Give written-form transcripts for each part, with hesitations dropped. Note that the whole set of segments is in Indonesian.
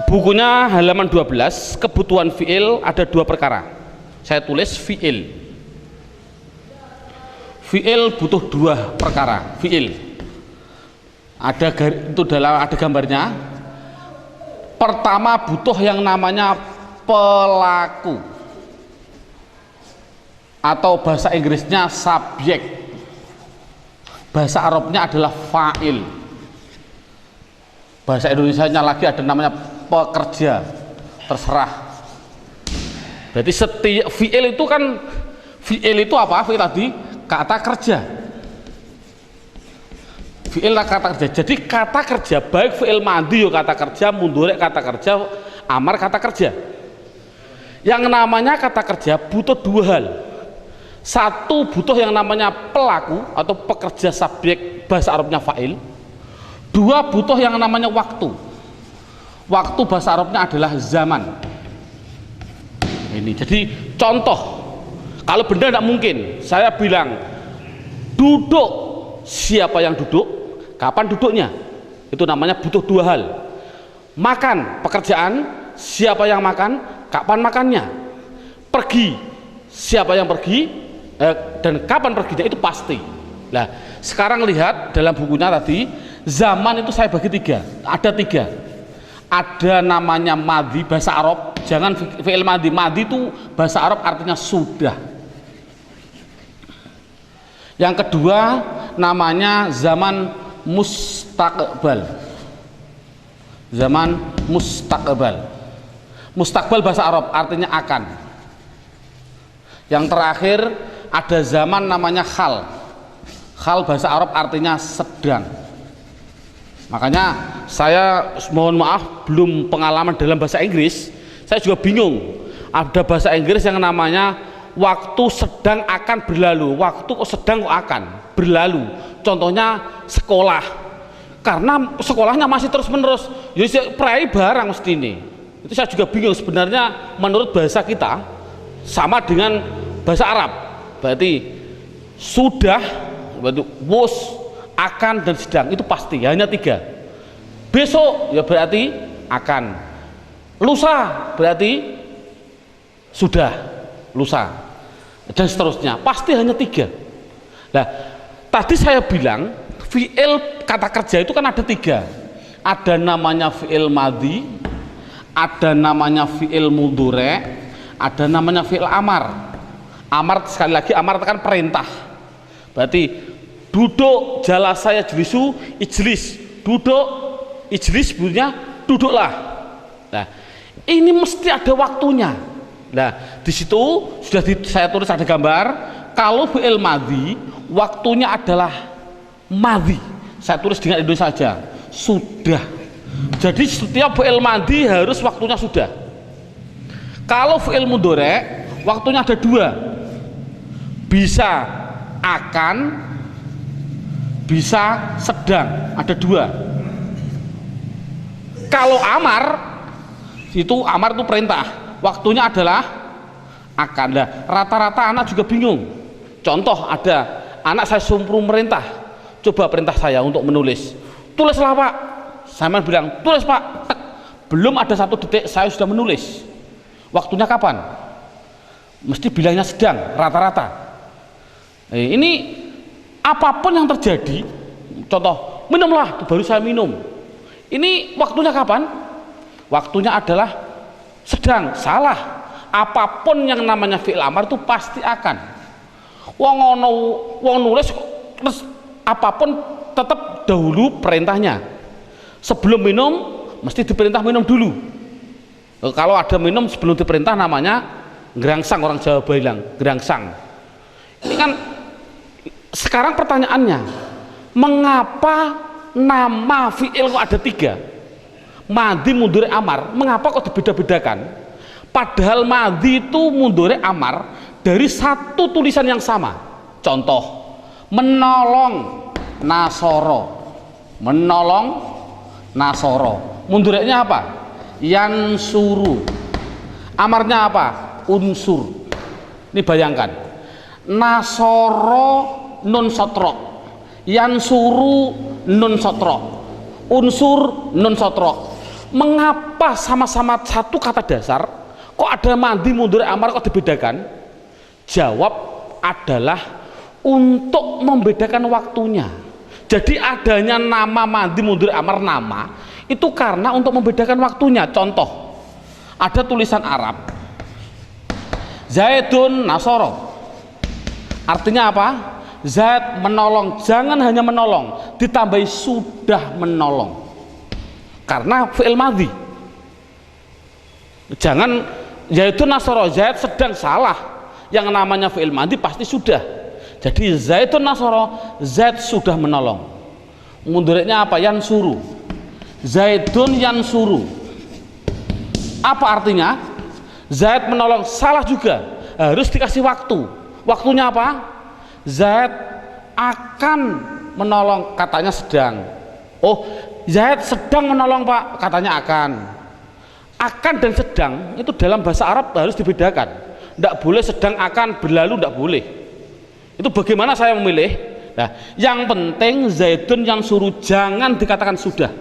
bukunya halaman 12, kebutuhan fi'il ada dua perkara. Saya tulis fi'il. Fi'il butuh dua perkara. Fi'il itu ada gambarnya. Pertama butuh yang namanya pelaku, atau bahasa Inggrisnya subjek, bahasa Arabnya adalah fa'il, bahasa Indonesianya lagi ada namanya pekerja, terserah. Berarti setiap fi'il itu kan, fi'il itu apa? Fi'il tadi kata kerja, fi'il kata kerja. Jadi kata kerja baik fi'il madhi kata kerja, mudhari kata kerja, amar kata kerja. Yang namanya kata kerja butuh dua hal. Satu, butuh yang namanya pelaku atau pekerja subjek, bahasa Arabnya fa'il. Dua, butuh yang namanya waktu. Waktu bahasa Arabnya adalah zaman. Ini jadi contoh. Kalau benda tidak mungkin, saya bilang duduk, siapa yang duduk, kapan duduknya, itu namanya butuh dua hal. Makan, pekerjaan, siapa yang makan, kapan makannya. Pergi, siapa yang pergi, dan kapan perginya, itu pasti. Nah, sekarang lihat dalam bukunya tadi, zaman itu saya bagi tiga, ada tiga. Ada namanya madhi, bahasa Arab, jangan fi'il madhi. Madhi itu bahasa Arab artinya sudah. Yang kedua namanya zaman mustaqbal. Zaman mustaqbal. Mustaqbal bahasa Arab artinya akan. Yang terakhir ada zaman namanya hal. Hal bahasa Arab artinya sedang. Makanya saya mohon maaf belum pengalaman dalam bahasa Inggris, saya juga bingung. Ada bahasa Inggris yang namanya waktu sedang akan berlalu, waktu sedang akan berlalu. Contohnya sekolah, karena sekolahnya masih terus menerus, ya prai barang mesti ini. Itu saya juga bingung sebenarnya. Menurut bahasa kita sama dengan bahasa Arab, berarti sudah, berarti was, akan, dan sedang, itu pasti hanya tiga. Besok ya berarti akan, lusa berarti sudah, lusa, dan seterusnya, pasti hanya tiga. Nah, tadi saya bilang fi'il kata kerja itu kan ada tiga. Ada namanya fi'il madhi, ada namanya fi'il mudhari, ada namanya fi'il amar. Amar, sekali lagi, amar itu kan perintah. Berarti duduk, jalasa yajlisu, ijlis, duduk, ijlis bunyinya duduklah. Nah, ini mesti ada waktunya. Nah, di situ sudah saya tulis, ada gambar. Kalau fi'il madhi waktunya adalah madhi, saya tulis dengan Indonesia saja, sudah. Jadi setiap fi'il madhi harus waktunya sudah. Kalau fi'il mudhari waktunya ada dua, bisa akan, bisa sedang, ada dua. Kalau amar itu, amar itu perintah, waktunya adalah akan. Nah, rata-rata anak juga bingung. Contoh, ada anak saya suruh merintah, coba perintah saya untuk menulis, tulislah pak. Saya bilang tulis pak, belum ada satu detik saya sudah menulis. Waktunya kapan? Mesti bilangnya sedang, rata-rata. Ini apapun yang terjadi, contoh minumlah, baru saya minum, ini waktunya kapan? Waktunya adalah sedang. Salah. Apapun yang namanya fi'il amar itu pasti akan. Wong nulis terus apapun tetap dahulu perintahnya. Sebelum minum mesti diperintah minum dulu. Kalau ada minum sebelum diperintah namanya gerangsang, orang Jawa bilang gerangsang. Ini kan sekarang pertanyaannya, mengapa nama fi'il kok ada tiga? Madhi, mudhari, amar, mengapa kok dibeda-bedakan? Padahal madhi itu, mudhari, amar dari satu tulisan yang sama. Contoh, menolong, nasoro, menolong, nasoro. Mudhari'nya apa? Yansuru. Amarnya apa? Unsur. Ini bayangkan, nasoro nun sotrok, yansuru nun sotrok, unsur nun sotrok. Mengapa sama-sama satu kata dasar kok ada madi mudhari amar kok dibedakan? Jawab adalah untuk membedakan waktunya. Jadi adanya nama madi mudhari amar nama itu karena untuk membedakan waktunya. Contoh, ada tulisan Arab Zaidun Nasoro, artinya apa? Zaid menolong. Jangan hanya menolong, ditambahi sudah menolong karena fi'il madhi. Jangan Zaidun Nasoro, Zaid sedang, salah. Yang namanya fi'il madhi pasti sudah. Jadi Zaidun Nasoro, Zaid sudah menolong. Mudhari'nya apa? Yansuru. Zaidun yansuru. Apa artinya? Zaid menolong, salah juga. Harus dikasih waktu. Waktunya apa? Zaid akan menolong, katanya sedang. Oh, Zaid sedang menolong Pak, katanya akan. Akan dan sedang itu dalam bahasa Arab harus dibedakan. Tidak boleh sedang akan berlalu, tidak boleh. Itu bagaimana saya memilih? Nah, yang penting Zaidun yang suruh, jangan dikatakan sudah.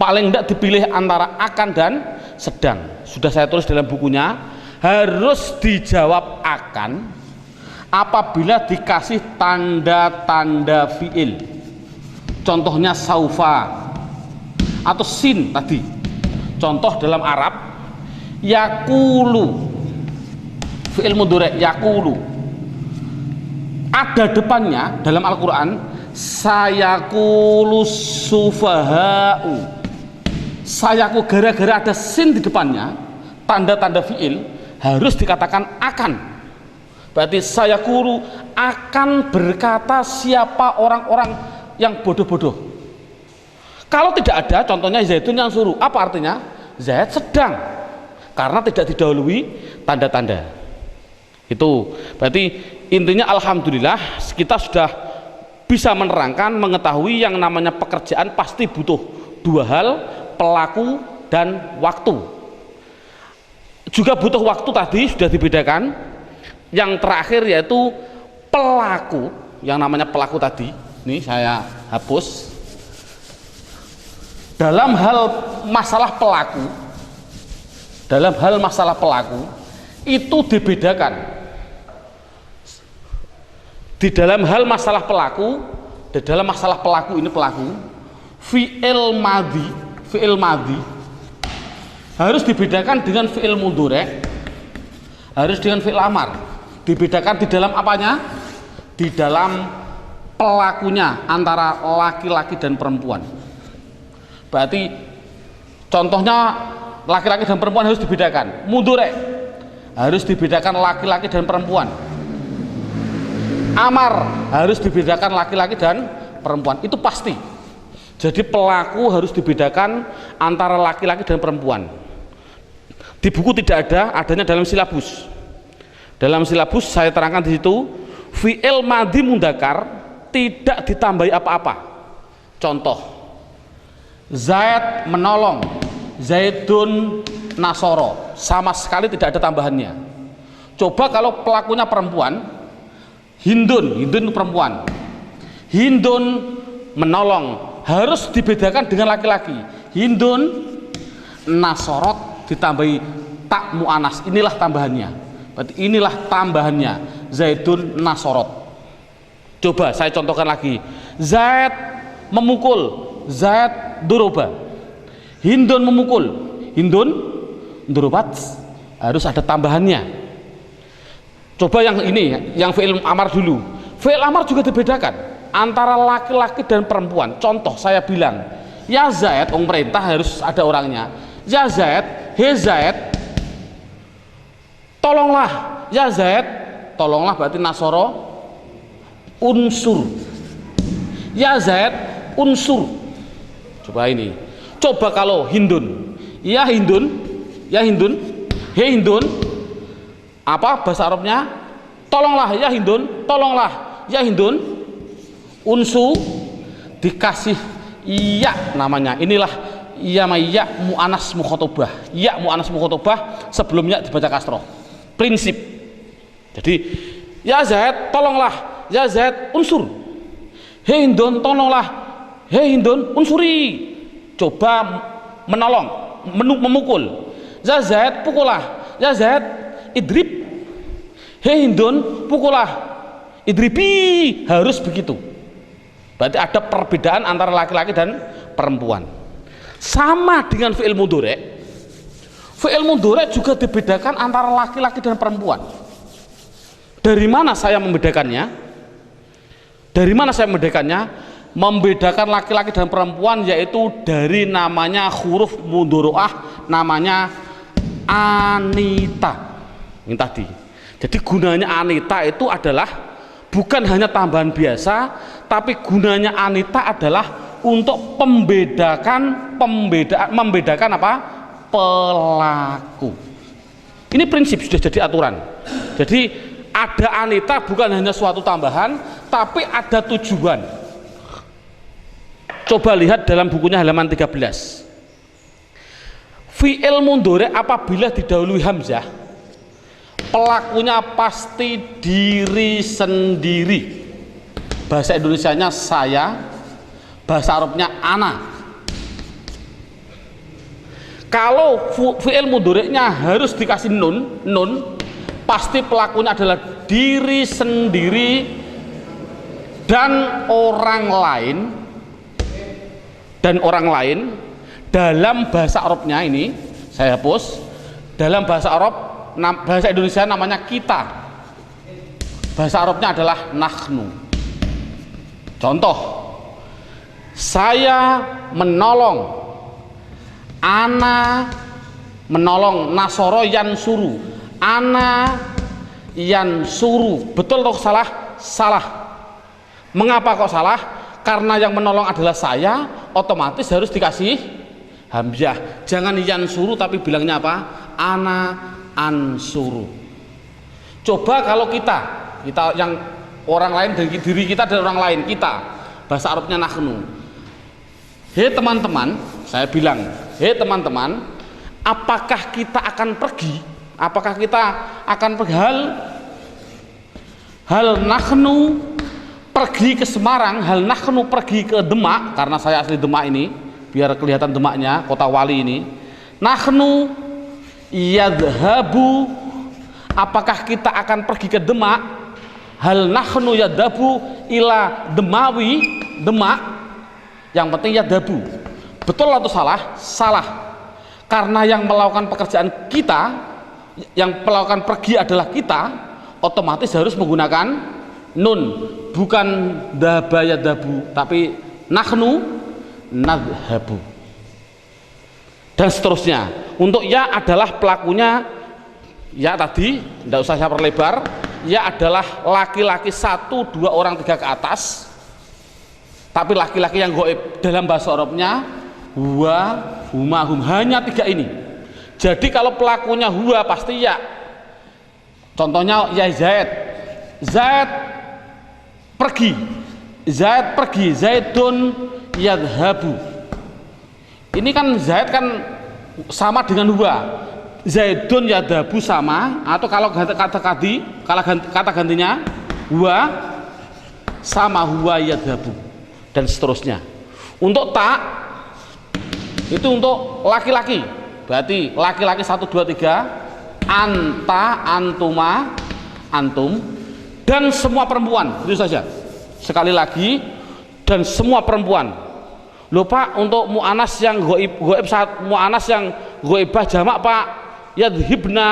Paling tidak dipilih antara akan dan sedang. Sudah saya tulis dalam bukunya, harus dijawab akan apabila dikasih tanda-tanda fi'il. Contohnya saufa atau sin tadi. Contoh dalam Arab, yakulu, fi'il mudhari' yakulu, ada depannya dalam Al-Quran sayakulu sufaha'u. Sayaku, gara-gara ada sin di depannya, tanda-tanda fi'il, harus dikatakan akan. Berarti sayakulu, akan berkata siapa orang-orang yang bodoh-bodoh. Kalau tidak ada, contohnya Zaidun yang suruh, apa artinya? Zaid sedang, karena tidak didahului tanda-tanda. Itu berarti intinya alhamdulillah kita sudah bisa menerangkan, mengetahui yang namanya pekerjaan pasti butuh dua hal, pelaku dan waktu. Juga butuh waktu tadi sudah dibedakan. Yang terakhir yaitu pelaku, yang namanya pelaku tadi, ini saya hapus. Dalam hal masalah pelaku, dalam hal masalah pelaku itu dibedakan. Di dalam hal masalah pelaku, di dalam masalah pelaku ini pelaku, fi'il madhi harus dibedakan dengan fi'il mudhari', harus dengan fi'il amar. Dibedakan di dalam apanya? Di dalam pelakunya antara laki-laki dan perempuan. Berarti contohnya laki-laki dan perempuan harus dibedakan. Mudhari' harus dibedakan laki-laki dan perempuan. Amar harus dibedakan laki-laki dan perempuan, itu pasti. Jadi pelaku harus dibedakan antara laki-laki dan perempuan. Di buku tidak ada, adanya dalam silabus. Dalam silabus saya terangkan di situ, fi'il madhi mudzakkar tidak ditambahi apa-apa. Contoh, Zaid menolong, Zaidun nasoro, sama sekali tidak ada tambahannya. Coba kalau pelakunya perempuan, Hindun perempuan, Hindun menolong, harus dibedakan dengan laki-laki. Hindun nasorot ditambahi tak mu'anas, inilah tambahannya. Berarti inilah tambahannya, Zaidun nasorot. Coba saya contohkan lagi, Zaid memukul, Zaid duroba. Hindun memukul, Hindun durobat, harus ada tambahannya. Coba yang ini, yang fi'il amar dulu. Fi'il amar juga dibedakan antara laki-laki dan perempuan. Contoh saya bilang, ya Zaid, perintah harus ada orangnya. Ya Zaid, he Zaid, tolonglah. Ya Zaid, tolonglah berarti nasoro unsur. Ya Zaid, unsur. Coba ini. Coba kalau Hindun, ya Hindun, ya Hindun, he Hindun, apa bahasa Arabnya? Tolonglah ya Hindun, tolonglah ya Hindun, unsu dikasih iya namanya. Inilah iya mu'anas mukhotobah. Ya mu'anas mukhotobah sebelumnya dibaca kasroh. Prinsip. Jadi ya Zaid tolonglah, ya Zaid unsur. Hei Hindun tolonglah, hei Hindun unsuri. Coba menolong, memukul. Ya Zaid, pukullah. Ya Zaid, idrib. Hei Hindun, pukullah. Idribi, harus begitu. Berarti ada perbedaan antara laki-laki dan perempuan. Sama dengan fi'il mudhari'. Fi'il mudhari' juga dibedakan antara laki-laki dan perempuan. Dari mana saya membedakannya? Dari mana saya membedakannya? Membedakan laki-laki dan perempuan yaitu dari namanya huruf mudhari'ah, namanya anita. Ini tadi. Jadi gunanya anita itu adalah bukan hanya tambahan biasa, tapi gunanya anita adalah untuk membedakan apa? Pelaku. Ini prinsip sudah jadi aturan. Jadi ada anita bukan hanya suatu tambahan, tapi ada tujuan. Coba lihat dalam bukunya halaman 13. Fi'il mudhari' apabila didahului hamzah, pelakunya pasti diri sendiri. Bahasa Indonesianya saya, bahasa Arabnya ana. Kalau fi'il mudhari'nya harus dikasih nun, pasti pelakunya adalah diri sendiri dan orang lain. Dalam bahasa Arabnya ini saya hapus. Dalam bahasa Arab, bahasa Indonesia namanya kita. Bahasa Arabnya adalah nahnu. Contoh, saya menolong, ana menolong, nasoro yansuru, ana yansuru. Betul atau salah? Salah. Mengapa kok salah? Karena yang menolong adalah saya, otomatis harus dikasih hamzah. Jangan yansuru tapi bilangnya apa? Ana ansuru. Coba kalau kita yang orang lain, dari diri kita dan orang lain, kita, bahasa Arabnya nahnu. Hei teman-teman, saya bilang, hei teman-teman, apakah kita akan pergi? Apakah kita akan pergi? Hal nahnu pergi ke Semarang, hal nahnu pergi ke Demak, karena saya asli Demak ini, biar kelihatan Demaknya, kota wali ini. Nahnu yadhabu, apakah kita akan pergi ke Demak? Hal nahnu yadhabu ila Demawi, Demak. Yang penting yadhabu. Betul atau salah? Salah. Karena yang melakukan pekerjaan kita, yang melakukan pergi adalah kita, otomatis harus menggunakan nun, bukan dhaba yadhabu, tapi nahnu nadhabu, dan seterusnya. Untuk ya adalah pelakunya, ya tadi tidak usah saya perlebar, ya adalah laki-laki 1, 2 orang 3 ke atas, tapi laki-laki yang goib dalam bahasa Arabnya huwa, huma, hum, hanya 3 ini. Jadi kalau pelakunya huwa pasti ya. Contohnya ya Zaid pergi, Zaidun yadhabu. Ini kan Zaid kan sama dengan huwa, Zaidun yadhabu sama, atau kalau kata gantinya huwa sama huwa yadhabu, dan seterusnya. Untuk tak itu untuk laki-laki, berarti laki-laki 1, 2, 3, anta, antuma, antum, dan semua perempuan. Itu saja. Sekali lagi, dan semua perempuan. Lupa untuk mu'anas yang goib saat mu'anas yang goibah jamak Pak, yadhibna,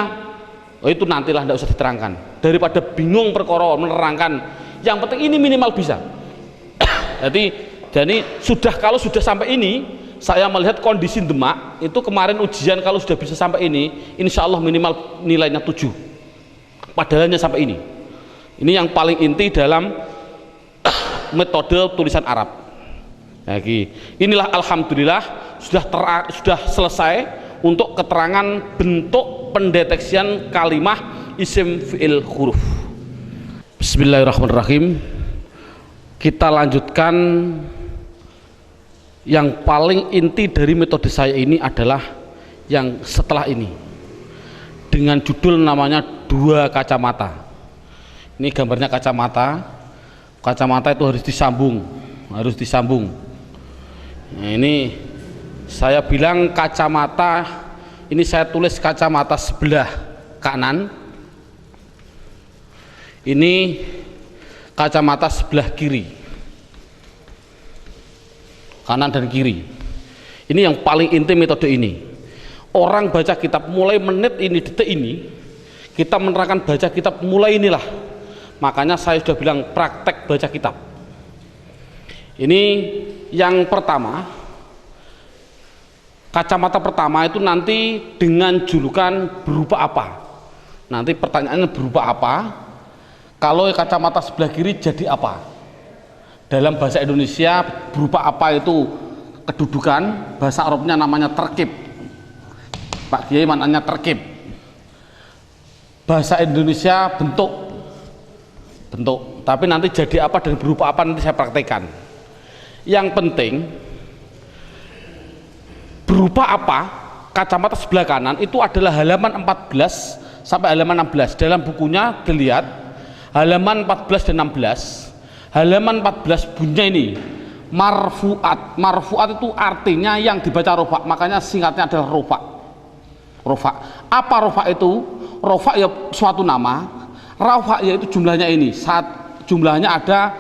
itu nantilah, tidak usah diterangkan, daripada bingung perkara menerangkan. Yang penting ini minimal bisa. jadi kalau sudah sampai ini, saya melihat kondisi Demak itu kemarin ujian, kalau sudah bisa sampai ini, insya Allah minimal nilainya 7, padahalnya sampai ini. Ini yang paling inti dalam metode tulisan Arab. Lagi, inilah alhamdulillah sudah selesai untuk keterangan bentuk pendeteksian kalimah isim fi'il huruf. Bismillahirrahmanirrahim. Kita lanjutkan. Yang paling inti dari metode saya ini adalah yang setelah ini, dengan judul namanya 2 kacamata. Ini gambarnya kacamata. Kacamata itu harus disambung. Nah, ini Saya bilang kacamata, ini saya tulis kacamata sebelah kanan, ini kacamata sebelah kiri, kanan dan kiri. Ini yang paling inti metode ini. Orang baca kitab mulai menit ini, detik ini, kita menerangkan baca kitab mulai inilah. Makanya saya sudah bilang praktek baca kitab. Ini yang pertama, kacamata pertama itu nanti dengan julukan berupa apa? Nanti pertanyaannya berupa apa? Kalau kacamata sebelah kiri jadi apa? Dalam bahasa Indonesia berupa apa itu kedudukan, bahasa Arabnya namanya terkib. Pak Kiai maknanya terkib. Bahasa Indonesia bentuk. Tapi nanti jadi apa dan berupa apa nanti saya praktekkan. Yang penting berupa apa kacamata sebelah kanan itu adalah halaman 14 sampai halaman 16. Dalam bukunya dilihat halaman 14 dan 16. Halaman 14 bunyinya ini marfu'at. Marfu'at itu artinya yang dibaca rofa, makanya singkatnya adalah rofa. Rofa. Apa rofa itu? Rofa ya suatu nama. Rofa yaitu jumlahnya ini. Jumlahnya ada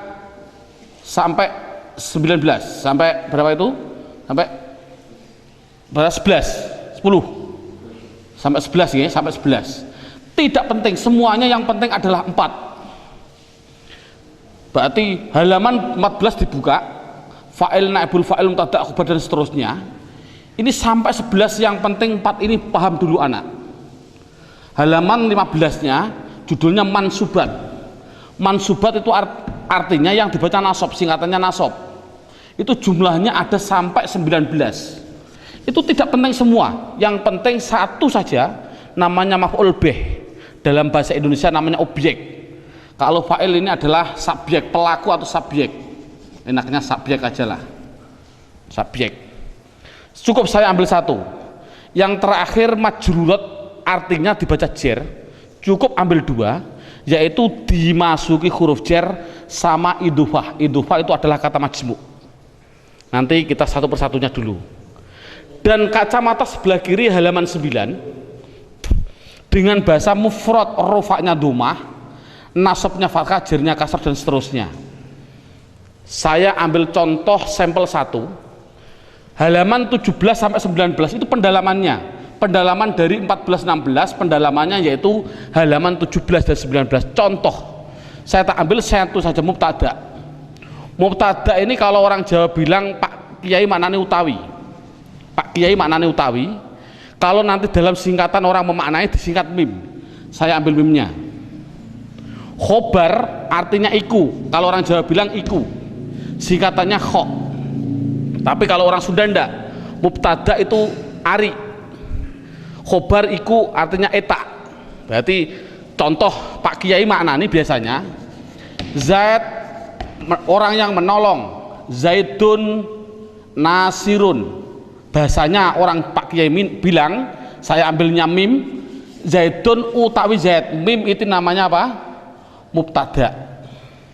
sampai 19. Sampai berapa itu? Sampai berapa? 11. 10. Sampai 11 ya, sampai 11. Tidak penting, semuanya yang penting adalah 4. Berarti halaman 14 dibuka, fa'il, naibul fa'il, mubtada', khobar dan seterusnya. Ini sampai 11 yang penting 4 ini paham dulu anak. Halaman 15-nya judulnya mansubat. Mansubat itu artinya yang dibaca nasab, singkatannya nasab. Itu jumlahnya ada sampai 19. Itu tidak penting semua, yang penting satu saja namanya maf'ul bih. Dalam bahasa Indonesia namanya objek. Kalau fa'il ini adalah subjek, pelaku atau subjek. Enaknya subjek aja lah. Subjek. Cukup saya ambil satu. Yang terakhir majrurat artinya dibaca jer. Cukup ambil 2, yaitu dimasuki huruf jer sama idufah. Idufah itu adalah kata majmu. Nanti kita satu persatunya dulu. Dan kacamata sebelah kiri halaman 9 dengan bahasa mufrad, rofaknya domah, nasabnya fathah, jernya kasar dan seterusnya. Saya ambil contoh sampel 1 halaman 17 sampai 19 itu pendalamannya. Pendalaman dari 14-16 pendalamannya yaitu halaman 17 dan 19. Contoh saya tak ambil satu saja, mubtada. Mubtada ini kalau orang Jawa bilang Pak Kiai maknanya utawi. Pak Kiai maknanya utawi. Kalau nanti dalam singkatan orang memaknai disingkat mim. Saya ambil mimnya. Khobar artinya iku. Kalau orang Jawa bilang iku, singkatannya kho. Tapi kalau orang Sunda ndak. Mubtada itu ari. Khobar iku artinya eta. Berarti contoh Pak Kiai maknani biasanya Zaid orang yang menolong, Zaidun nasirun. Bahasanya orang Pak Kiai bilang, saya ambilnya mim, Zaidun utawi Zaid. Mim itu namanya apa? Mubtada.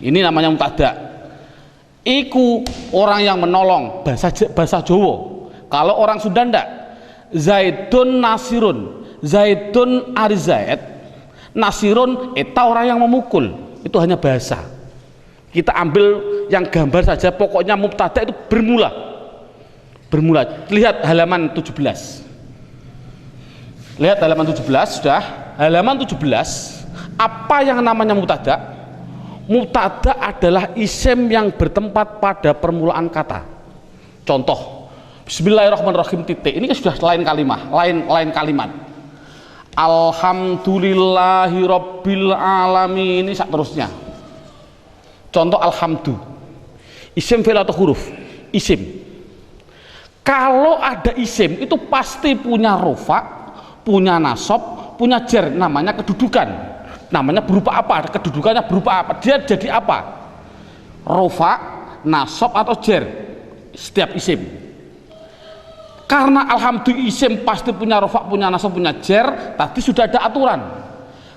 Ini namanya mubtada. Iku orang yang menolong, bahasa Jawa. Kalau orang Sunda ndak. Zaidun nasirun. Zaidun ari Zaid. Nasirun eta orang yang memukul. Itu hanya bahasa. Kita ambil yang gambar saja, pokoknya mubtada itu bermula. Lihat halaman 17. Lihat halaman 17 sudah. Halaman 17, apa yang namanya mubtada? Mubtada adalah isim yang bertempat pada permulaan kata. Contoh, Bismillahirrahmanirrahim titik. Ini kan sudah lain kalimat. Alhamdulillahirabbil alamin, ini seterusnya. Contoh alhamdu. Isim fi'il atau huruf? Isim. Kalau ada isim itu pasti punya rofa, punya nasab, punya jer, namanya kedudukan. Namanya berupa apa? Kedudukannya berupa apa? Dia jadi apa? Rofa, nasab atau jer. Setiap isim. Karena alhamdulillah isim pasti punya rofa, punya nasab, punya jer, tadi sudah ada aturan.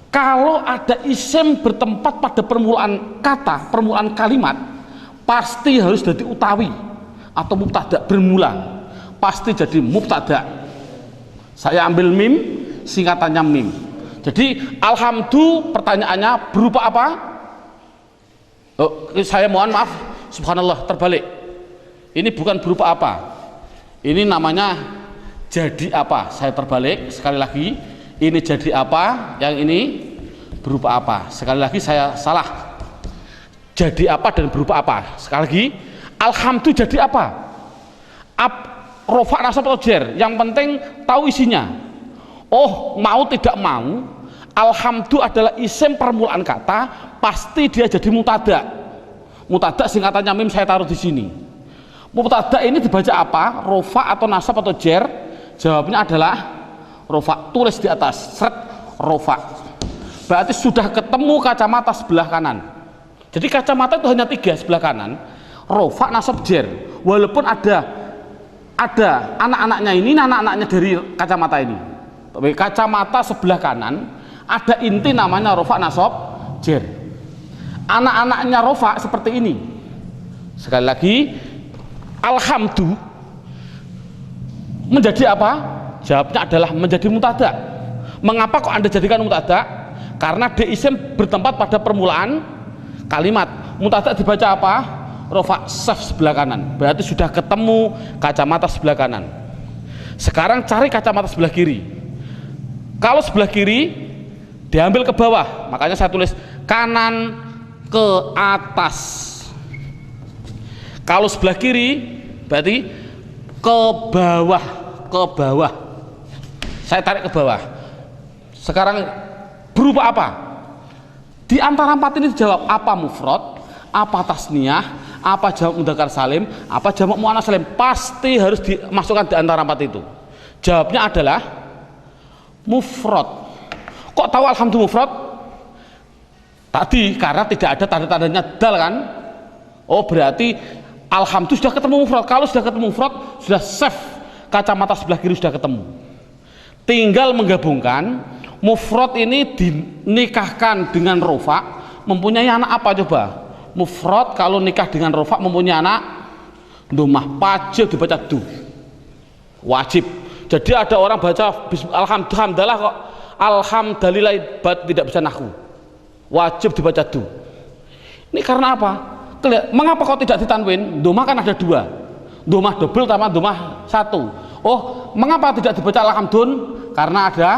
Kalau ada isim bertempat pada permulaan kata, permulaan kalimat, pasti harus jadi utawi atau mubtada bermula. pasti jadi mubtada. Saya ambil mim, singkatannya mim. Jadi alhamdulillah pertanyaannya berupa apa? Oh, saya mohon maaf, subhanallah, terbalik. Ini bukan berupa apa, ini namanya jadi apa. Saya terbalik sekali lagi, ini jadi apa, yang ini berupa apa. Sekali lagi saya salah, jadi apa dan berupa apa. Sekali lagi, alhamdulillah jadi apa? Rofa nasab atau jer, yang penting tahu isinya. Oh, mau tidak mau, alhamdulillah adalah isim permulaan kata, pasti dia jadi mutada. Mutada singkatannya mim, saya taruh di sini. Mutada ini dibaca apa? Rofa atau nasab atau jer? Jawabnya adalah rofa. Tulis di atas, seret, rofa. Berarti sudah ketemu kacamata sebelah kanan. Jadi kacamata itu hanya 3 sebelah kanan. Rofa, nasab, jer. Walaupun ada anak-anaknya ini, anak-anaknya dari kacamata ini. Tapi kacamata sebelah kanan ada inti namanya rofa, nasab, jer. Anak-anaknya rofa seperti ini. Sekali lagi, alhamdulillah menjadi apa? Jawabnya adalah menjadi mutada. Mengapa kok Anda jadikan mutada? Karena dia isim bertempat pada permulaan kalimat. Mutada dibaca apa? Rofa saf sebelah kanan. Berarti sudah ketemu kacamata sebelah kanan. Sekarang cari kacamata sebelah kiri. Kalau sebelah kiri diambil ke bawah, makanya saya tulis kanan ke atas. Kalau sebelah kiri berarti ke bawah, ke bawah. Saya tarik ke bawah. Sekarang berupa apa? Di antara 4 ini dijawab apa mufrad, apa tasniyah, apa jamak mudzakkar salim, apa jamak muannats salim. Pasti harus dimasukkan di antara 4 itu. Jawabnya adalah mufrad. Kok tahu alhamdulillah mufrad? Tadi karena tidak ada tanda-tandanya dal kan? Oh, berarti alhamdulillah sudah ketemu mufrad. Kalau sudah ketemu mufrad, sudah safe, kacamata sebelah kiri sudah ketemu. Tinggal menggabungkan. Mufrad ini dinikahkan dengan rofa, mempunyai anak apa coba? Mufrad kalau nikah dengan rofa mempunyai anak domah, wajib dibaca du, wajib. Jadi ada orang baca alhamdulillah kok alhamdulillah tidak bisa nahwu, wajib dibaca du. Ini karena apa? Mengapa kok tidak ditanwin? Domah kan ada 2, domah double sama domah 1. Oh, mengapa tidak dibaca alhamdulillah? Karena ada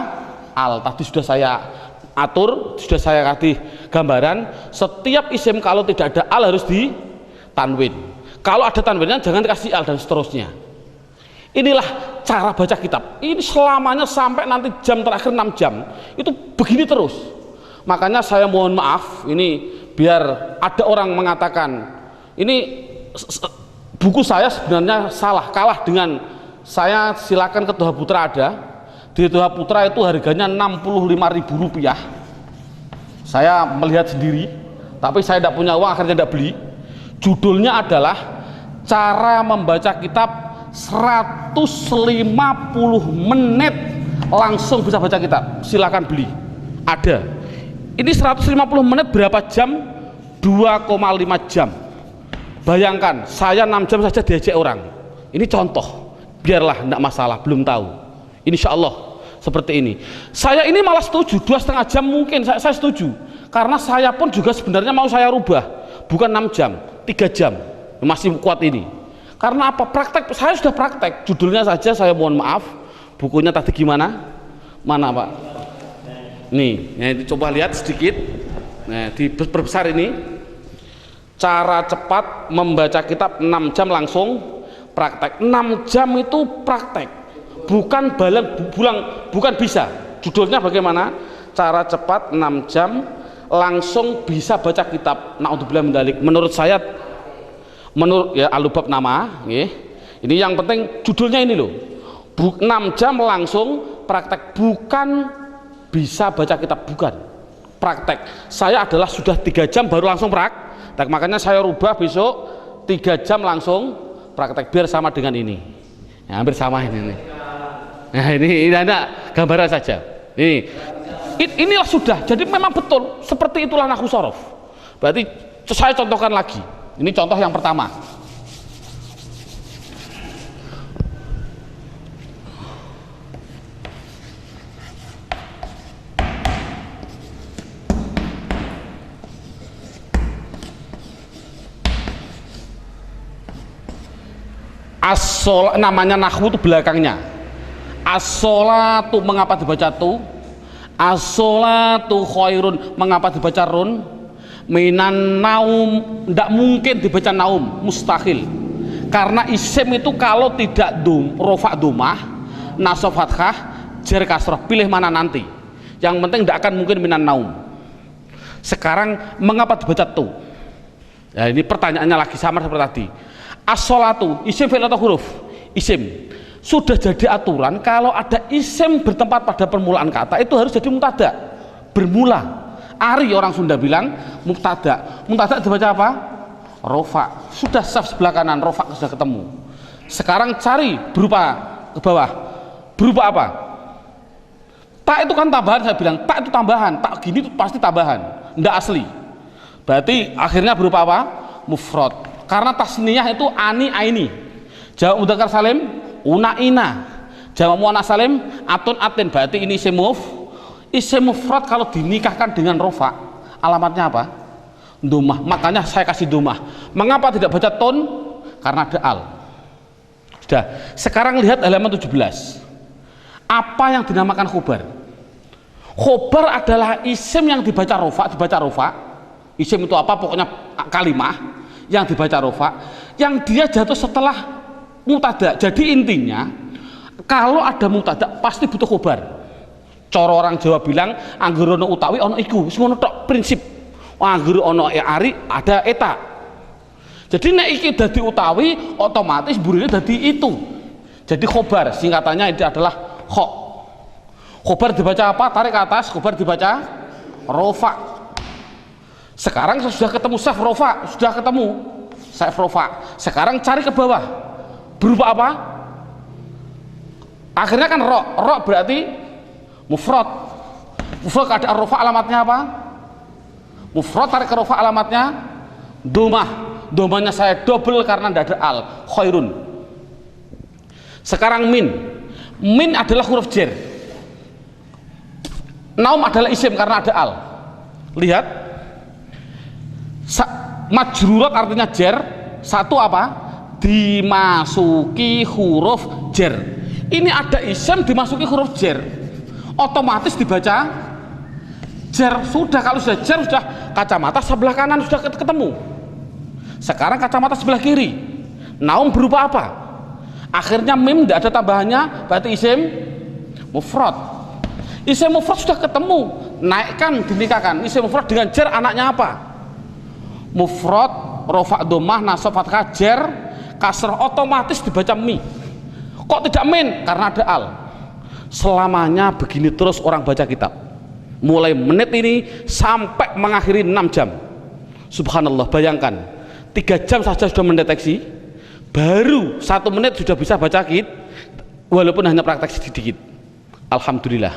al. Tadi sudah saya atur, sudah saya kasih gambaran. Setiap isim kalau tidak ada al harus ditanwin. Kalau ada tanwinnya jangan dikasih al dan seterusnya. Inilah cara baca kitab. Ini selamanya sampai nanti jam terakhir 6 jam itu begini terus. Makanya saya mohon maaf, ini biar ada orang mengatakan ini buku saya sebenarnya salah, kalah dengan saya. Silakan ke Toha Putra ada. Di Toha Putra itu harganya Rp65.000. Saya melihat sendiri, tapi saya tidak punya uang, akhirnya tidak beli. Judulnya adalah cara membaca kitab 150 menit langsung bisa baca kitab. Silakan beli, ada. Ini 150 menit berapa jam? 2,5 jam. Bayangkan saya 6 jam saja diajak orang. Ini contoh, biarlah tidak masalah, belum tahu. Insya Allah seperti ini. Saya ini malah setuju 2,5 jam mungkin saya setuju, karena saya pun juga sebenarnya mau saya rubah, bukan 6 jam, 3 jam masih kuat ini. Karena apa? Praktek, saya sudah praktek. Judulnya saja saya mohon maaf. Bukunya tadi gimana? Mana Pak? Nih, ya, coba lihat sedikit. Nah, diperbesar ini. Cara cepat membaca kitab 6 jam langsung praktek. 6 jam itu praktek. Bukan bukan bisa. Judulnya bagaimana? Cara cepat 6 jam langsung bisa baca kitab. Naudzubillah min dzalik. Menurut saya, menurut ya alubab nama, ini yang penting judulnya ini loh. 6 jam langsung praktek, bukan bisa baca kitab, bukan praktek. Saya adalah sudah 3 jam baru langsung praktek. Makanya saya rubah besok 3 jam langsung praktek biar sama dengan ini. Ya, hampir sama ini. Nah, ini ada gambaran saja. Inilah sudah. Jadi memang betul seperti itulah nahwu shorof. Berarti saya contohkan lagi. Ini contoh yang pertama. Namanya nahwu itu belakangnya. As-sholatu mengapa dibaca tu? As-sholatu khairun mengapa dibaca run? Minan naum tidak mungkin dibaca naum, mustahil. Karena isim itu kalau tidak rofa domah, nasab fathah, jar kasrah, pilih mana nanti. Yang penting tidak akan mungkin minan naum. Sekarang mengapa dibaca tu? Ya, ini pertanyaannya lagi sama seperti tadi. As-sholatu isim fi'il atau huruf? Isim. Sudah jadi aturan kalau ada isim bertempat pada permulaan kata itu harus jadi mubtada, bermula. Ari orang Sunda bilang mubtada. Mubtada dibaca apa? Rofa. Sudah saf sebelah kanan, rofa sudah ketemu. Sekarang cari berupa ke bawah. Berupa apa? Tak itu kan tambahan, saya bilang tak itu tambahan. Tak gini itu pasti tambahan, tidak asli. Berarti akhirnya berupa apa? Mufrad. Karena tasniyah itu ani aini. Jamak mudzakkar salim una ina. Jamak muannats salim atun atin. Berarti ini isim mufrad kalau dinikahkan dengan rofa alamatnya apa? Domah. Makanya saya kasih domah. Mengapa tidak baca ton? Karena ada al. Sudah. Sekarang lihat halaman 17. Apa yang dinamakan khobar? Khobar adalah isim yang dibaca rofa. Isim itu apa? Pokoknya kalimah yang dibaca rofa, yang dia jatuh setelah mubtada. Jadi intinya kalau ada mubtada pasti butuh khobar. Cara orang Jawa bilang anggur ono utawi ono iku, semua tok prinsip. Anggur ono ari ada eta. Jadi nek iki dadi utawi otomatis burine dadi itu. Jadi khobar singkatannya itu adalah kho. Khobar dibaca apa? Tarik ke atas, khobar dibaca rofa. Sekarang sudah ketemu saf rofa, sudah ketemu saf rofa. Sekarang cari ke bawah. Berupa apa? Akhirnya kan ro berarti mufrad. Mufrad keadaan rofa alamatnya apa? Mufrad tarik ke rofa alamatnya domah. Domahnya saya double karena tidak ada al. Khairun. Sekarang min adalah huruf jar. Naum adalah isim karena ada al. Lihat, majrurat artinya jar. Satu apa? Dimasuki huruf jar. Ini ada isim dimasuki huruf jar, otomatis dibaca jar. Sudah, kalau sudah jar, sudah kacamata sebelah kanan sudah ketemu. Sekarang kacamata sebelah kiri. Naum berupa apa? Akhirnya mim tidak ada tambahannya, berarti isim mufrad. Isim mufrad sudah ketemu, naikkan, dinikahkan. Isim mufrad dengan jar anaknya apa? Mufrad, rofa domah, nasab fathah, jar kasrah, otomatis dibaca mi. Kok tidak min? Karena ada al. Selamanya begini terus orang baca kitab, mulai menit ini sampai mengakhiri 6 jam. Subhanallah, bayangkan 3 jam saja sudah mendeteksi, baru 1 menit sudah bisa baca kitab, walaupun hanya praktek sedikit. Alhamdulillah.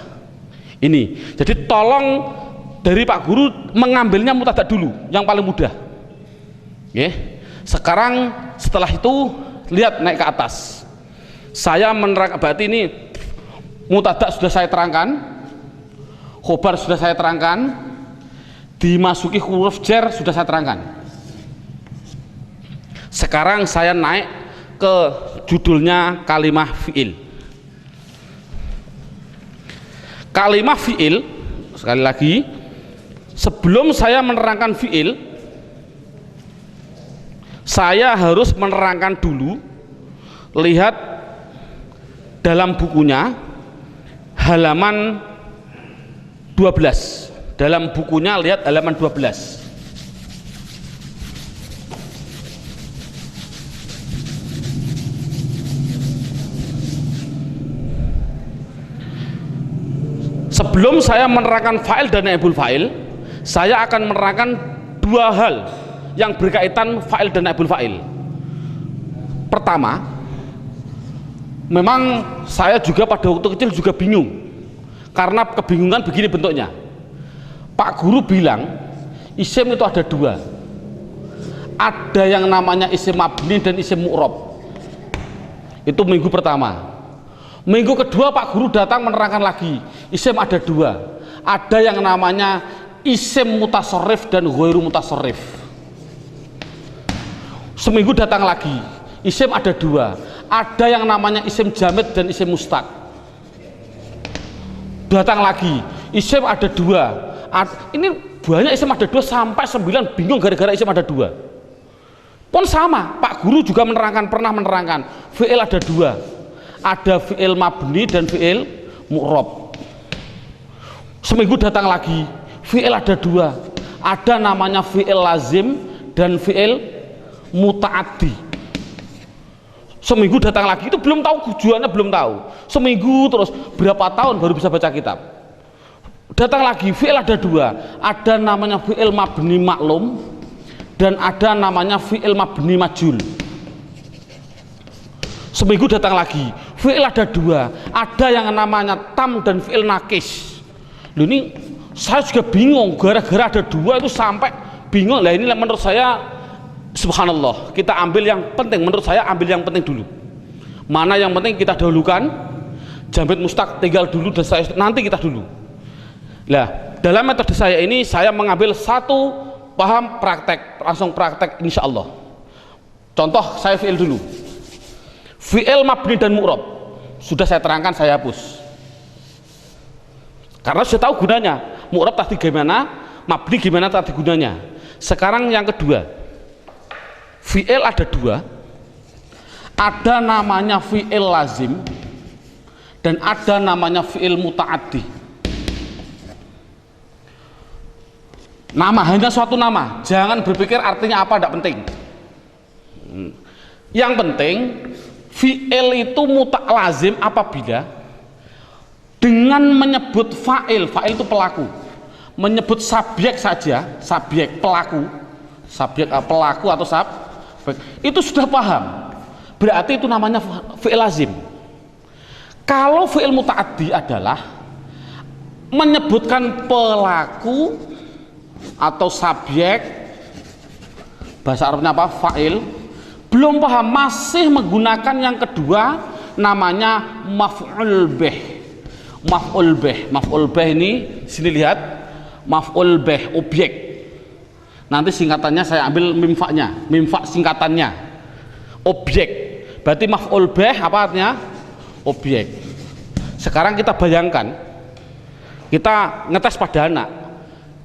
Ini jadi tolong dari Pak Guru mengambilnya mubtada dulu, yang paling mudah. Sekarang setelah itu lihat naik ke atas. Saya menerangkan, berarti ini mubtada sudah saya terangkan, khobar sudah saya terangkan, dimasuki huruf jar sudah saya terangkan. Sekarang saya naik ke judulnya kalimah fi'il. Kalimah fi'il, sekali lagi, sebelum saya menerangkan fi'il, saya harus menerangkan dulu. Lihat dalam bukunya halaman 12. Dalam bukunya lihat halaman 12. Sebelum saya menerangkan fa'il dan naibul fa'il, saya akan menerangkan 2 hal yang berkaitan fa'il dan naibul fa'il. Pertama, memang saya juga pada waktu kecil juga bingung, karena kebingungan begini bentuknya. Pak Guru bilang isim itu ada 2, ada yang namanya isim mabni dan isim mu'rab. Itu minggu pertama. Minggu kedua Pak Guru datang menerangkan lagi, isim ada 2, ada yang namanya isim mutasarrif dan ghairu mutasarrif. Seminggu datang lagi, isim ada 2, ada yang namanya isim jamid dan isim mustaq. Datang lagi, isim ada dua. Ini banyak isim ada dua sampai 9, bingung gara-gara isim ada dua. Pun sama, Pak Guru juga pernah menerangkan, fi'il ada dua. Ada fi'il mabni dan fi'il mu'rob. Seminggu datang lagi, fi'il ada dua. Ada namanya fi'il lazim dan fi'il muta'addi. Seminggu datang lagi, itu belum tahu tujuannya, belum tahu. Seminggu terus berapa tahun baru bisa baca kitab. Datang lagi, fi'il ada dua. Ada namanya fi'il mabni maklum dan ada namanya fi'il mabni majul. Seminggu datang lagi, fi'il ada dua. Ada yang namanya tam dan fi'il nakis. Loh, ini saya juga bingung, gara-gara ada dua itu sampai bingung. Lah ini menurut saya subhanallah, kita ambil yang penting. Menurut saya ambil yang penting dulu. Mana yang penting kita dahulukan, jamid mustaq tinggal dulu dan nanti kita dulu. Nah, dalam metode saya ini saya mengambil satu paham praktek, langsung praktek insya Allah. Contoh saya fi'il dulu. Fi'il mabni dan mu'rob sudah saya terangkan, saya hapus karena sudah tahu gunanya. Mu'rob tadi gimana, mabni gimana tadi gunanya. Sekarang yang kedua, fi'il ada dua. Ada namanya fi'il lazim dan ada namanya fi'il muta'addi. Nama, hanya suatu nama, jangan berpikir artinya apa, tidak penting. Yang penting fi'il itu lazim apabila dengan menyebut fa'il, fa'il itu pelaku, menyebut subjek saja, subjek pelaku, subjek pelaku atau subjek, itu sudah paham, berarti itu namanya fi'il lazim. Kalau fi'il muta'addi adalah menyebutkan pelaku atau subjek, bahasa Arabnya apa? Fa'il, belum paham, masih menggunakan yang kedua namanya maf'ul bih. Maf'ul bih, maf'ul bih ini sini lihat, maf'ul bih objek. Nanti singkatannya saya ambil mimfaknya, mimfak singkatannya objek. Berarti maf'ul bih apa artinya? Objek. Sekarang kita bayangkan, kita ngetes pada anak.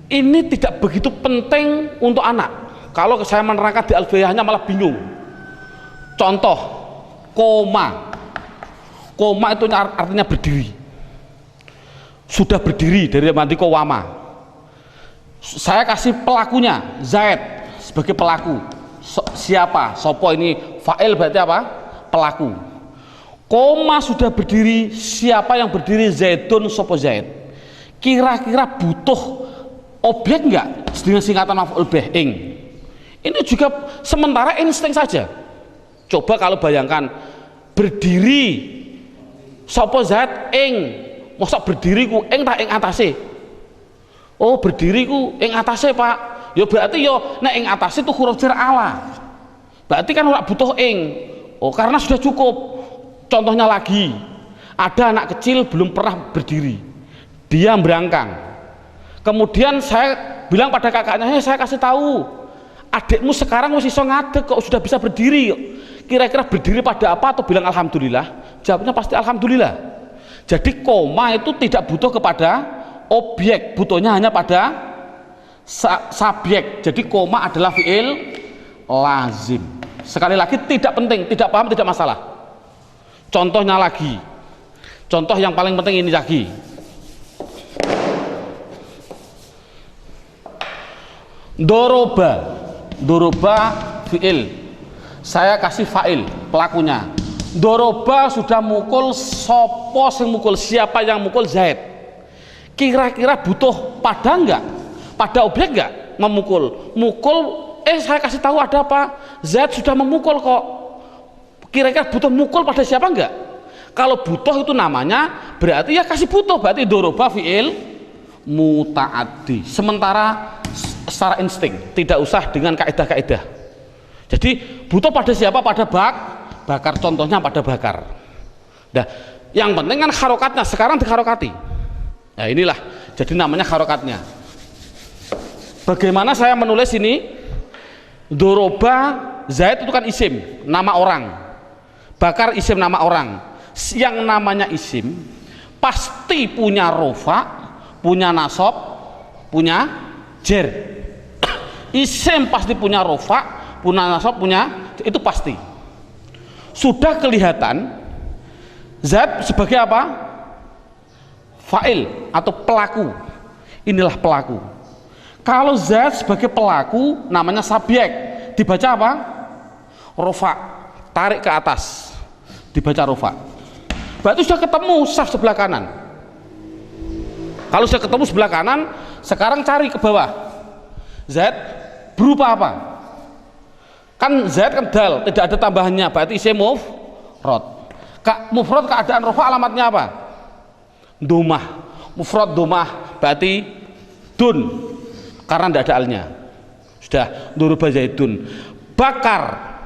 Ini tidak begitu penting untuk anak. Kalau saya menerangkan di alfiyahnya malah bingung. Contoh, koma. Koma itu artinya berdiri. Sudah berdiri dari mati kowama. Saya kasih pelakunya, Zaid sebagai pelaku. Siapa? Sopo ini fa'il berarti apa? Pelaku. Koma sudah berdiri, siapa yang berdiri? Zaidun, sopo Zaid. Kira-kira butuh objek enggak dengan singkatan maf'ul bih ing? Ini juga sementara insting saja. Coba kalau bayangkan berdiri sopo Zaid ing, masa berdiri ku ing tak ing atase? Oh, berdiri ku ing atase, Pak. Ya berarti yo nek ing atase itu huruf jar ala. Berarti kan ora butuh ing. Oh, karena sudah cukup. Contohnya lagi, ada anak kecil belum pernah berdiri, dia berangkang. Kemudian saya bilang pada kakaknya, saya kasih tahu, adikmu sekarang masih iso ngadeg kok, sudah bisa berdiri. Kira-kira berdiri pada apa? Atau bilang alhamdulillah? Jawabnya pasti alhamdulillah. Jadi koma itu tidak butuh kepada objek, butuhnya hanya pada subjek. Jadi koma adalah fi'il lazim. Sekali lagi tidak penting, tidak paham tidak masalah. Contohnya lagi, contoh yang paling penting ini lagi. Doroba, doroba fi'il. Saya kasih fa'il pelakunya. Doroba sudah mukul, sopo sing mukul, siapa yang mukul? Zaid. Kira-kira butuh pada enggak? Pada objek enggak? Memukul. Mukul, saya kasih tahu ada apa? Zaid sudah memukul kok. Kira-kira butuh mukul pada siapa enggak? Kalau butuh itu namanya berarti ya kasih butuh, berarti doroba fi'il muta'addi. Sementara secara insting, tidak usah dengan kaidah-kaidah. Jadi butuh pada siapa? Pada bakar, contohnya pada bakar. Nah, yang penting kan harokatnya, sekarang diharokati. Nah inilah, jadi namanya harokatnya. Bagaimana saya menulis ini? Doroba Zaid itu kan isim, nama orang. bakar isim nama orang. Yang namanya isim pasti punya rofa, punya nasab, punya jer. Isim pasti punya rofa, punya nasab, punya, itu pasti. Sudah kelihatan zat sebagai apa? Fa'il atau pelaku. Inilah pelaku. Kalau zat sebagai pelaku namanya subjek, dibaca apa? Rofa, tarik ke atas, dibaca rofa. Berarti sudah ketemu saf sebelah kanan. Kalau sudah ketemu sebelah kanan, sekarang cari ke bawah. Z berupa apa? Kan Z kan dal, tidak ada tambahannya, berarti isim mufrad. Mufrad keadaan rofa alamatnya apa? Domah. Mufrad domah berarti dun, karena tidak ada alnya. Sudah, duruba zaidun. Bakar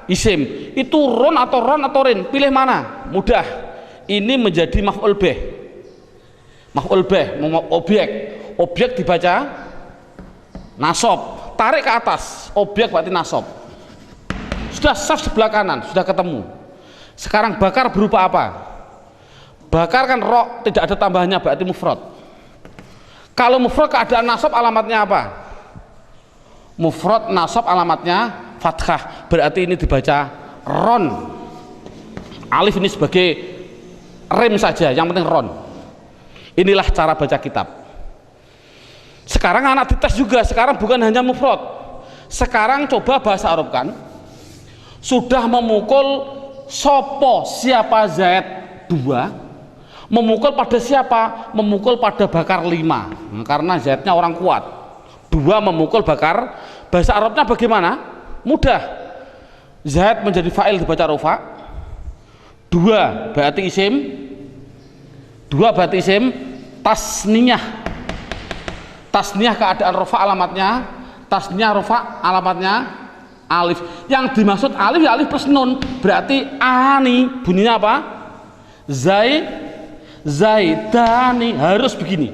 isim itu ron atau rin, pilih mana? Mudah. Ini menjadi maf'ul bih. Maf'ul bih, objek dibaca nasab, tarik ke atas, objek berarti nasab. Sudah saf sebelah kanan, sudah ketemu. Sekarang bakar berupa apa? Bakar kan ro, tidak ada tambahannya, berarti mufrad. Kalau mufrad keadaan nasab alamatnya apa? Mufrad nasab alamatnya fathah, berarti ini dibaca ron. Alif ini sebagai rem saja, yang penting ron. Inilah cara baca kitab. Sekarang anak dites juga, sekarang bukan hanya mufrad. Sekarang coba bahasa Arab kan, sudah memukul sopo, siapa zaid 2, memukul pada siapa? Memukul pada bakar 5, karena zaidnya orang kuat. 2 memukul bakar, bahasa Arabnya bagaimana? Mudah. Zaid menjadi fa'il dibaca rofa, 2 berarti isim, 2 berarti isim tasniyah. Tasniyah keadaan rofa alamatnya, tasniyah rofa alamatnya alif. Yang dimaksud alif ya alif plus nun, berarti ani bunyinya apa? Zaidani, harus begini.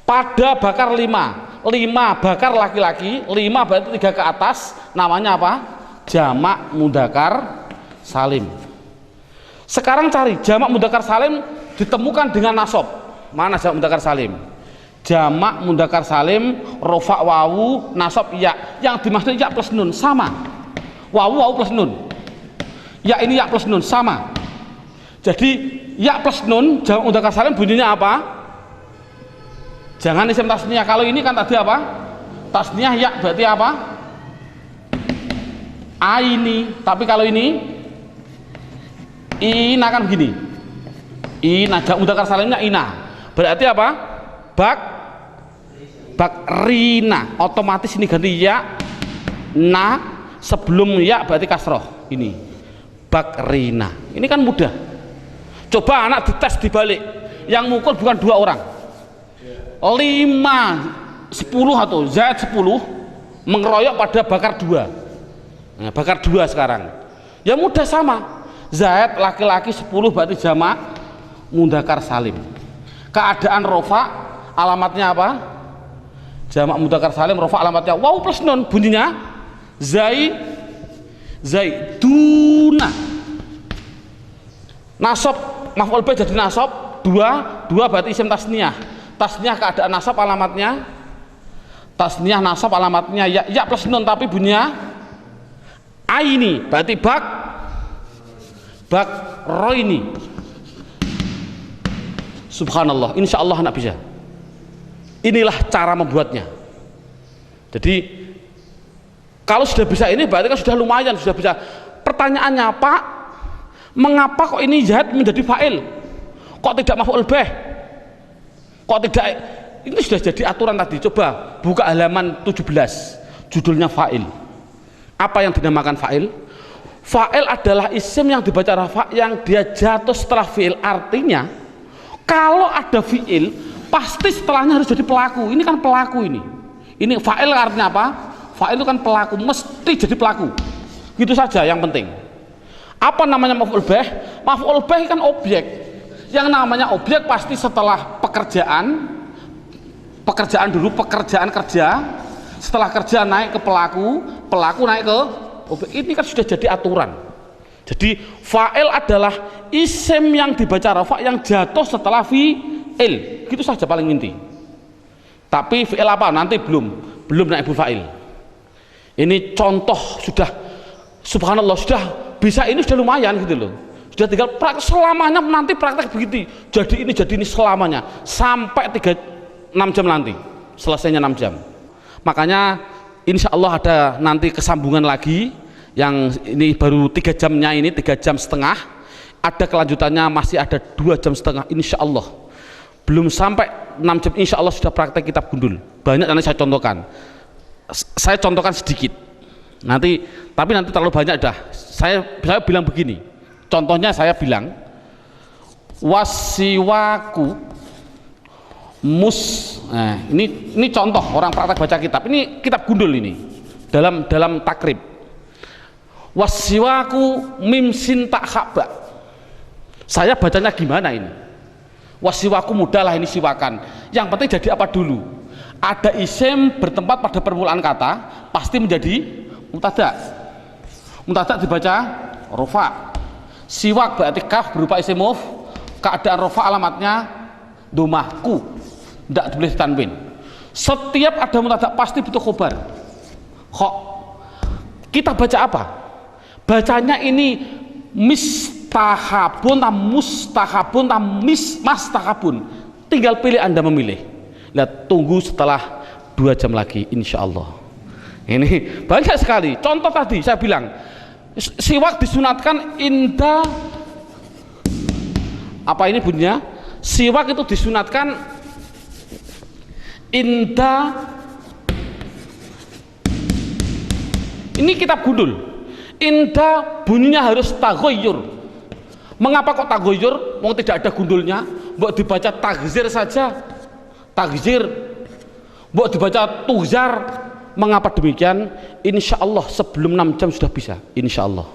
Pada bakar 5 bakar laki-laki, 5 berarti 3 ke atas, namanya apa? Jamak mudzakkar salim. Sekarang cari jamak mudzakkar salim ditemukan dengan nasab. Mana jamak mudzakkar salim? Jamak mudzakkar salim rofa wawu nasab ya. Yang dimaksud ya plus nun, sama. Wawu plus nun. Ya ini ya plus nun, sama. Jadi ya plus nun jamak mudzakkar salim bunyinya apa? Jangan isim tasniyah. Kalau ini kan tadi apa? Tasniyah ya berarti apa? Aini. Tapi kalau ini ina kan begini. Ina, jamak mudzakkar salimnya ina. Berarti apa? Bakrina. Otomatis ini ganti ya, na, sebelum ya berarti kasroh. Ini bakrina. Ini kan mudah. Coba anak dites dibalik. Yang mukul bukan 2 orang. 5, 10 atau zaid 10 mengeroyok pada bakar 2. Nah, bakar 2 sekarang. Ya mudah sama. Zaid laki-laki 10 berarti jamak mudzakkar salim. Keadaan rofa alamatnya apa? Jamak mudzakkar salim rofa alamatnya waw plus nun, bunyinya zaiduna. Nasab maf'ul bih jadi nasab 2 berarti isim tasniyah. Tasniyah keadaan nasab alamatnya, tasniyah nasab alamatnya ya plus nun tapi bunyinya aini, berarti roini. Subhanallah, insya Allah anak bisa. Inilah cara membuatnya. Jadi kalau sudah bisa ini berarti kan sudah lumayan, sudah bisa. Pertanyaannya Pak, mengapa kok ini zaid menjadi fa'il? Kok tidak maf'ul bih? Kok tidak? Ini sudah jadi aturan tadi. Coba buka halaman 17, judulnya fa'il. Apa yang dinamakan fa'il? Fa'il adalah isim yang dibaca rafa yang dia jatuh setelah fi'il. Artinya kalau ada fi'il pasti setelahnya harus jadi pelaku. Ini kan pelaku ini. Ini fa'il artinya apa? Fa'il itu kan pelaku, mesti jadi pelaku. Gitu saja yang penting. Apa namanya maf'ul bih? Maf'ul bih kan objek. Yang namanya objek pasti setelah pekerjaan dulu, pekerjaan kerja, setelah kerja naik ke pelaku naik ke objek. Ini kan sudah jadi aturan. Jadi fa'il adalah isim yang dibaca rafa yang jatuh setelah fi'il, gitu saja paling inti. Tapi fi'il apa nanti belum naibul fa'il. Ini contoh sudah, subhanallah, sudah bisa, ini sudah lumayan gitu loh. Sudah tinggal praktek selamanya, nanti praktek begitu, jadi ini selamanya sampai 6 jam nanti, selesainya 6 jam. Makanya insya Allah ada nanti kesambungan lagi, yang ini baru 3 jamnya, ini 3 jam setengah, ada kelanjutannya masih ada 2 jam setengah insya Allah, belum sampai 6 jam insya Allah sudah praktek kitab gundul. Banyak nanti saya contohkan sedikit nanti, tapi nanti terlalu banyak dah. Saya bilang begini, contohnya saya bilang wasiwaku nah, ini contoh orang praktek baca kitab, ini kitab gundul ini dalam takrib. Wasiwaku mim sin tak haba, saya bacanya gimana ini? Wasiwaku mudah lah, ini siwakan, yang penting jadi apa dulu? Ada isim bertempat pada permulaan kata pasti menjadi mubtada. Mubtada dibaca rofa. Siwak berarti kaf berupa isim muf, keadaan rofa alamatnya domahku, tidak boleh tanwin. Setiap ada mubtada pasti butuh khobar. Kita baca apa? Bacanya ini mistahabun tam mustahabun tam mastahabun, tinggal pilih, Anda memilih. Lihat, tunggu setelah 2 jam lagi insya Allah. Ini banyak sekali contoh. Tadi saya bilang siwak disunatkan inda, apa ini bunyinya? Siwak itu disunatkan inda, ini kitab gundul, inda bunyinya harus taghayyur. Mengapa kok taghayyur? Mau tidak ada gundulnya, mbok dibaca tagzir saja, tagzir, mbok dibaca tuzar. Mengapa demikian? Insya Allah sebelum 6 jam sudah bisa, insya Allah,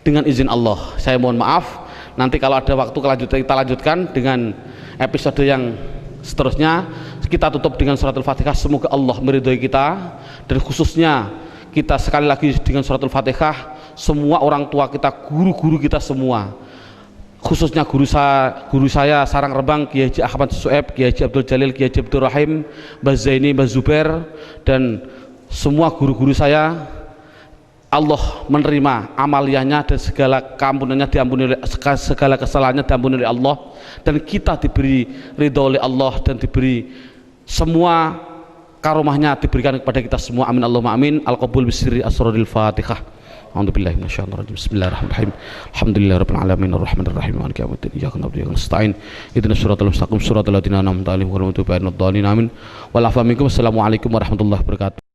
dengan izin Allah. Saya mohon maaf, nanti kalau ada waktu kita lanjutkan dengan episode yang seterusnya. Kita tutup dengan suratul Fatihah. Semoga Allah meridhoi kita, dan khususnya kita sekali lagi dengan suratul Fatihah, semua orang tua kita, guru-guru kita semua, khususnya guru saya Sarang Rembang, Kiai Haji Ahmad Su'eb, Kiai Haji Abdul Jalil, Kiai Haji Abdul Rahim, Mbah Zaini, Mbah Zubair, dan semua guru-guru saya, Allah menerima amaliyahnya dan segala keampunannya diampuni, segala kesalahannya diampuni oleh Allah, dan kita diberi ridho oleh Allah, dan diberi semua karomahnya diberikan kepada kita semua. Amin Allahumma amin. Al-qabul bisirri asraril Fatihah. A'udzubillahi minasyaitonirrajim. Bismillahirrahmanirrahim. Alhamdulillahirabbil alamin arrahmanir rahim maliki yaumiddin. Iyyaka na'budu wa iyyaka nasta'in. Ihdinas siratal mustaqim, siratal ladzina an'amta 'alaihim ghairil maghdubi 'alaihim waladdallin. Amin. Wal 'afwa minkum. Assalamualaikum warahmatullahi wabarakatuh.